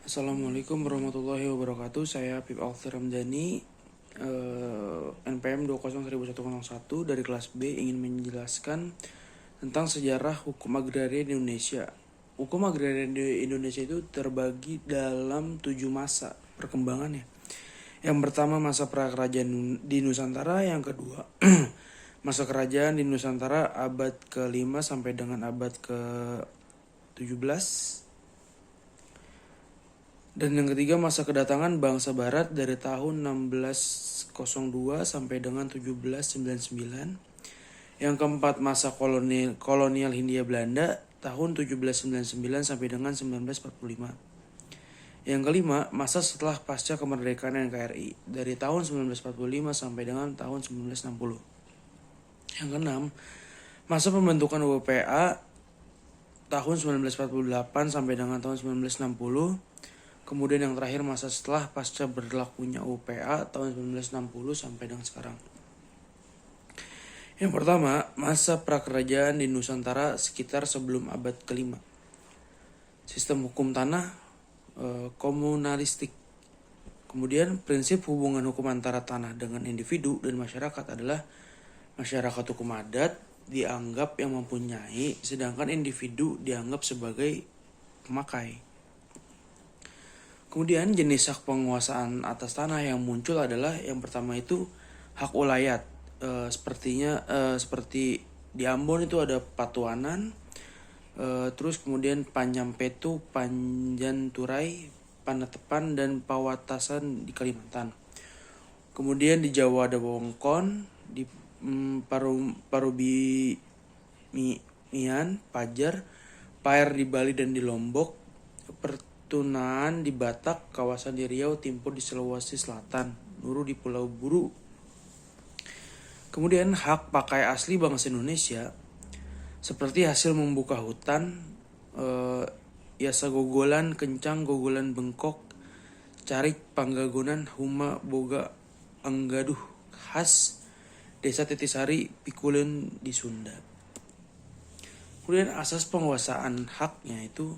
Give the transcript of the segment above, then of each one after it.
Assalamualaikum warahmatullahi wabarakatuh. Saya Pip Alfir Ramdhani, NPM 201101 dari kelas B, ingin menjelaskan tentang sejarah hukum agraria di Indonesia. Hukum agraria di Indonesia itu terbagi dalam 7 masa perkembangannya. Yang pertama masa prakerajaan di Nusantara, yang kedua masa kerajaan di Nusantara abad ke-5 sampai dengan abad ke-17. Dan yang ketiga masa kedatangan bangsa barat dari tahun 1602 sampai dengan 1799. Yang keempat masa kolonial Hindia Belanda tahun 1799 sampai dengan 1945. Yang kelima masa setelah pasca kemerdekaan NKRI dari tahun 1945 sampai dengan tahun 1960. Yang keenam masa pembentukan UPA tahun 1948 sampai dengan tahun 1960. Kemudian yang terakhir masa setelah pasca berlakunya UPA tahun 1960 sampai dengan sekarang. Yang pertama, masa prakerajaan di Nusantara sekitar sebelum abad ke-5. Sistem hukum tanah komunalistik. Kemudian prinsip hubungan hukum antara tanah dengan individu dan masyarakat adalah masyarakat hukum adat dianggap yang mempunyai, sedangkan individu dianggap sebagai pemakai. Kemudian jenis hak penguasaan atas tanah yang muncul adalah yang pertama itu hak ulayat. Seperti di Ambon itu ada Patuanan, terus kemudian Panjampetu, Panjanturai, Panetepan, dan Pawatasan di Kalimantan. Kemudian di Jawa ada Wongkon, di Parubian, Pajar, Paer di Bali dan di Lombok, Tunaan di Batak, kawasan di Riau, Timur di Sulawesi Selatan, Nuru di Pulau Buru. Kemudian hak pakai asli bangsa Indonesia seperti hasil membuka hutan, Yasa Gogolan, Kencang, Gogolan Bengkok, Carik, Panggagonan, Huma, Boga, Anggaduh, khas Desa Titisari, Pikulen di Sunda. Kemudian asas penguasaan haknya itu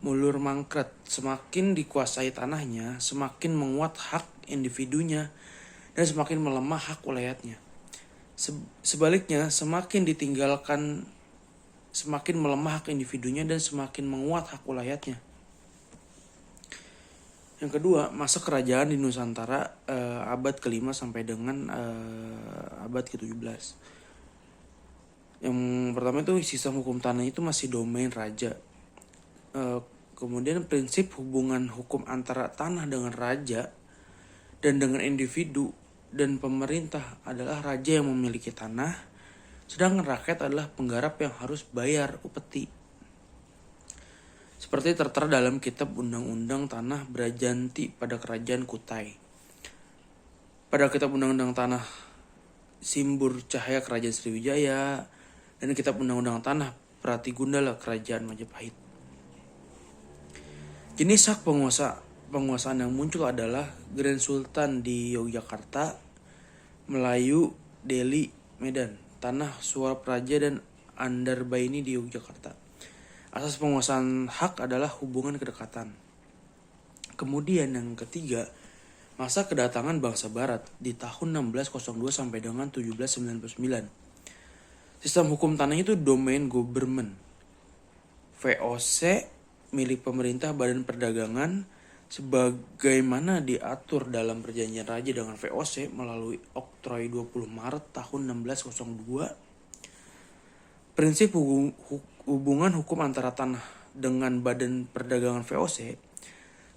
mulur mangkret. Semakin dikuasai tanahnya, semakin menguat hak individunya dan semakin melemah hak ulayatnya. Sebaliknya, semakin ditinggalkan, semakin melemah hak individunya dan semakin menguat hak ulayatnya. Yang kedua, masa kerajaan di Nusantara abad ke-5 sampai dengan abad ke-17. Yang pertama itu sistem hukum tanah itu masih domain raja. Kemudian prinsip hubungan hukum antara tanah dengan raja dan dengan individu dan pemerintah adalah raja yang memiliki tanah, sedangkan rakyat adalah penggarap yang harus bayar upeti. Seperti tertera dalam kitab Undang-Undang Tanah Brajanti pada Kerajaan Kutai. Pada kitab Undang-Undang Tanah Simbur Cahaya Kerajaan Sriwijaya dan kitab Undang-Undang Tanah Pratigundala Kerajaan Majapahit. Jenis hak penguasaan yang muncul adalah Grand Sultan di Yogyakarta, Melayu, Delhi, Medan, Tanah Suara Praja, dan Andarbaini di Yogyakarta. Asas penguasaan hak adalah hubungan kedekatan. Kemudian yang ketiga, masa kedatangan bangsa barat di tahun 1602 sampai dengan 1799. Sistem hukum tanah itu domain government. VOC milik pemerintah Badan Perdagangan sebagaimana diatur dalam perjanjian raja dengan VOC melalui Oktroy 20 Maret tahun 1602. Prinsip hubungan hukum antara tanah dengan Badan Perdagangan VOC,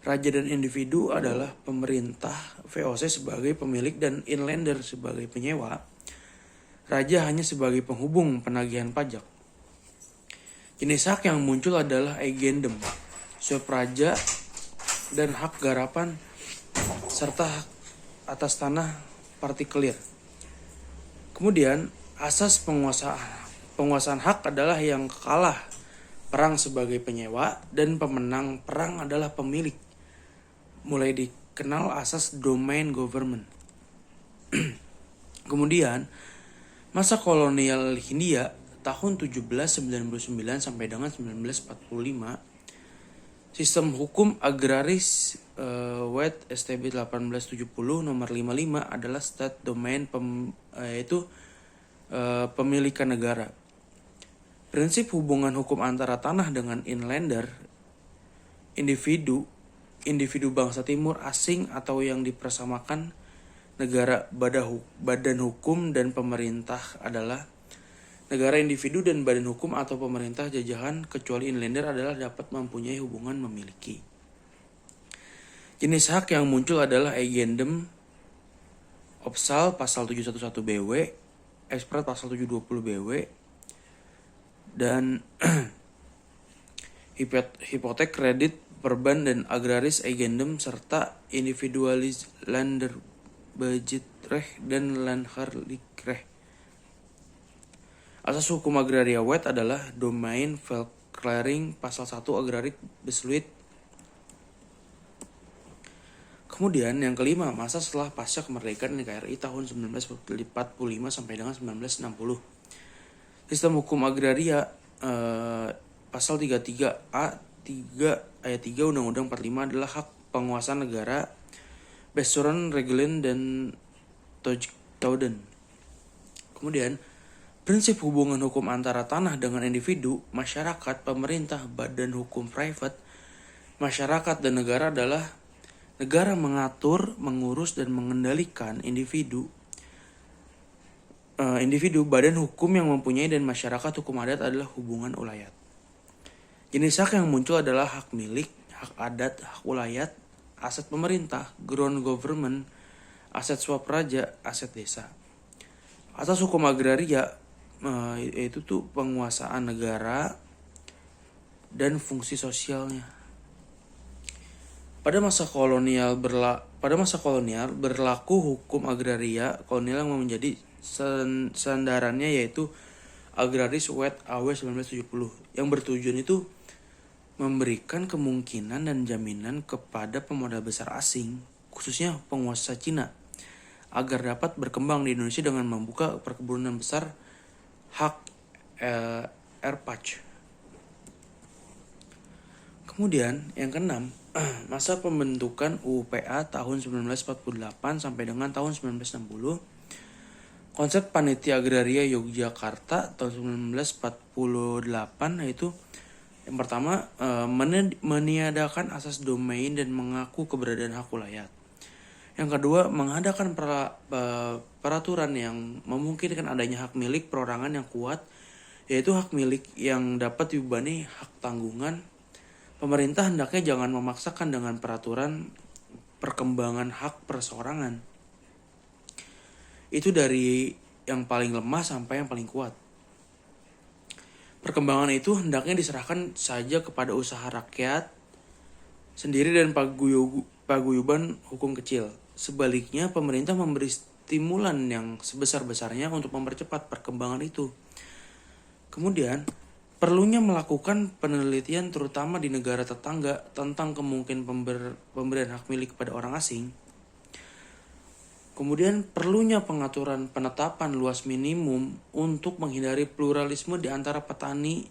raja dan individu adalah pemerintah VOC sebagai pemilik dan inlander sebagai penyewa. Raja hanya sebagai penghubung penagihan pajak. Jenis hak yang muncul adalah agendum, suap raja, dan hak garapan, serta hak atas tanah partikelir. Kemudian, asas penguasaan hak adalah yang kalah perang sebagai penyewa dan pemenang perang adalah pemilik. Mulai dikenal asas domain government. Kemudian, masa kolonial Hindia tahun 1799 sampai dengan 1945. Sistem hukum agraris WET STB 1870 nomor 55 adalah state domain yaitu pemilikan negara. Prinsip hubungan hukum antara tanah dengan inlander, individu bangsa timur asing atau yang dipersamakan negara, badan hukum dan pemerintah adalah negara, individu dan badan hukum atau pemerintah jajahan kecuali inlander adalah dapat mempunyai hubungan memiliki. Jenis hak yang muncul adalah agendum Opsal pasal 711 BW, Exprat pasal 720 BW, dan hipotek, kredit, perban, dan agraris agendum serta individualis landerbudgetrecht dan landherlijkrecht. Asas hukum agraria WET adalah domain verklaring pasal 1 agrarik besluit. Kemudian yang kelima, masa setelah pasca kemerdekaan NKRI tahun 1945 sampai dengan 1960. Sistem hukum agraria pasal 33A 3 ayat 3 Undang-Undang 45 adalah hak penguasa negara Besturen, Regelen, dan Touden. Kemudian prinsip hubungan hukum antara tanah dengan individu, masyarakat, pemerintah, badan hukum private, masyarakat, dan negara adalah negara mengatur, mengurus, dan mengendalikan individu, badan hukum yang mempunyai, dan masyarakat hukum adat adalah hubungan ulayat. Jenis hak yang muncul adalah hak milik, hak adat, hak ulayat, aset pemerintah, ground government, aset swapraja, aset desa. Asas hukum agraria yaitu penguasaan negara dan fungsi sosialnya. Pada masa kolonial berlaku hukum agraria kolonial yang menjadi sandarannya yaitu Agraris WET AW 1970 yang bertujuan itu memberikan kemungkinan dan jaminan kepada pemodal besar asing, khususnya penguasa Cina, agar dapat berkembang di Indonesia dengan membuka perkebunan besar hak erpach. Kemudian yang keenam, masa pembentukan UPA tahun 1948 sampai dengan tahun 1960. Konsep Panitia Agraria Yogyakarta tahun 1948 yaitu yang pertama, meniadakan asas domain dan mengaku keberadaan hak ulayat. Yang kedua, mengadakan peraturan yang memungkinkan adanya hak milik perorangan yang kuat, yaitu hak milik yang dapat dibebani hak tanggungan. Pemerintah hendaknya jangan memaksakan dengan peraturan perkembangan hak perseorangan. Itu dari yang paling lemah sampai yang paling kuat. Perkembangan itu hendaknya diserahkan saja kepada usaha rakyat sendiri dan paguyuban hukum kecil. Sebaliknya, pemerintah memberi stimulan yang sebesar-besarnya untuk mempercepat perkembangan itu. Kemudian, perlunya melakukan penelitian terutama di negara tetangga tentang kemungkinan pemberian hak milik kepada orang asing. Kemudian perlunya pengaturan penetapan luas minimum untuk menghindari pluralisme di antara petani.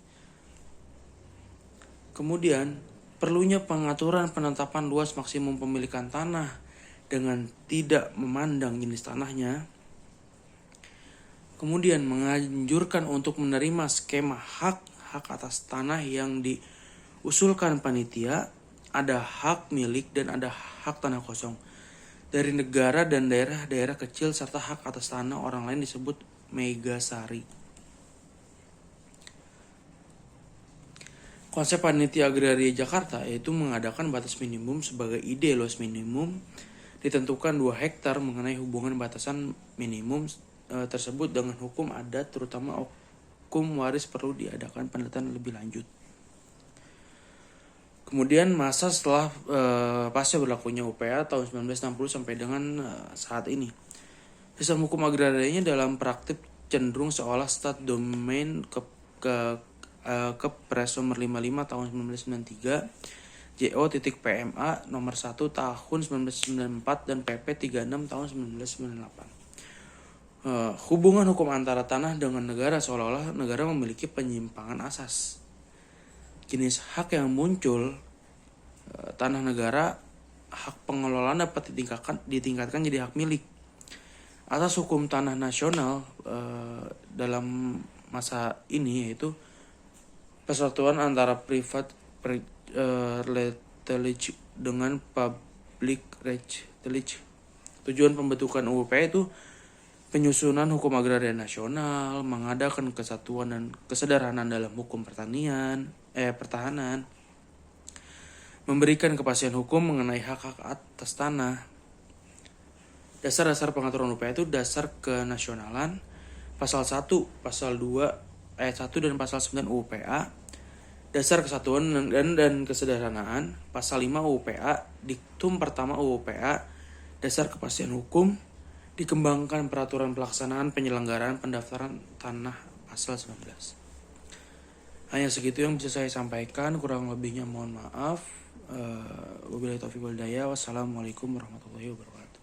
Kemudian perlunya pengaturan penetapan luas maksimum pemilikan tanah dengan tidak memandang jenis tanahnya. Kemudian menganjurkan untuk menerima skema hak atas tanah yang diusulkan panitia, ada hak milik dan ada hak tanah kosong dari negara dan daerah-daerah kecil serta hak atas tanah orang lain disebut megasari. Konsep Panitia Agraria Jakarta yaitu mengadakan batas minimum sebagai ide luas minimum ditentukan 2 hektar mengenai hubungan batasan minimum tersebut dengan hukum adat terutama hukum waris perlu diadakan penelitian lebih lanjut. Kemudian masa setelah pasca berlakunya UPA tahun 1960 sampai dengan saat ini. Sistem hukum agrarianya dalam praktik cenderung seolah stat domain Kepres nomor 55 tahun 1993, JO.PMA nomor 1 tahun 1994 dan PP 36 tahun 1998. Hubungan hukum antara tanah dengan negara seolah-olah negara memiliki penyimpangan asas. Jenis hak yang muncul tanah negara, hak pengelolaan dapat ditingkatkan jadi hak milik. Atas hukum tanah nasional dalam masa ini, yaitu persatuan antara legislature dengan public legislature. Tujuan pembentukan UU PA itu penyusunan hukum agraria nasional, mengadakan kesatuan dan kesederhanaan dalam hukum pertahanan, memberikan kepastian hukum mengenai hak-hak atas tanah. Dasar-dasar pengaturan UU PA itu dasar kenasionalan, pasal 1, pasal 2, ayat 1 dan pasal 9 UU PA, dasar kesatuan dan kesederhanaan, pasal 5 UU PA, diktum pertama UU PA, dasar kepastian hukum, dikembangkan peraturan pelaksanaan penyelenggaraan pendaftaran tanah pasal 19. Hanya segitu yang bisa saya sampaikan, kurang lebihnya mohon maaf. Wabillahi taufiq wal hidayah. Wassalamualaikum warahmatullahi wabarakatuh.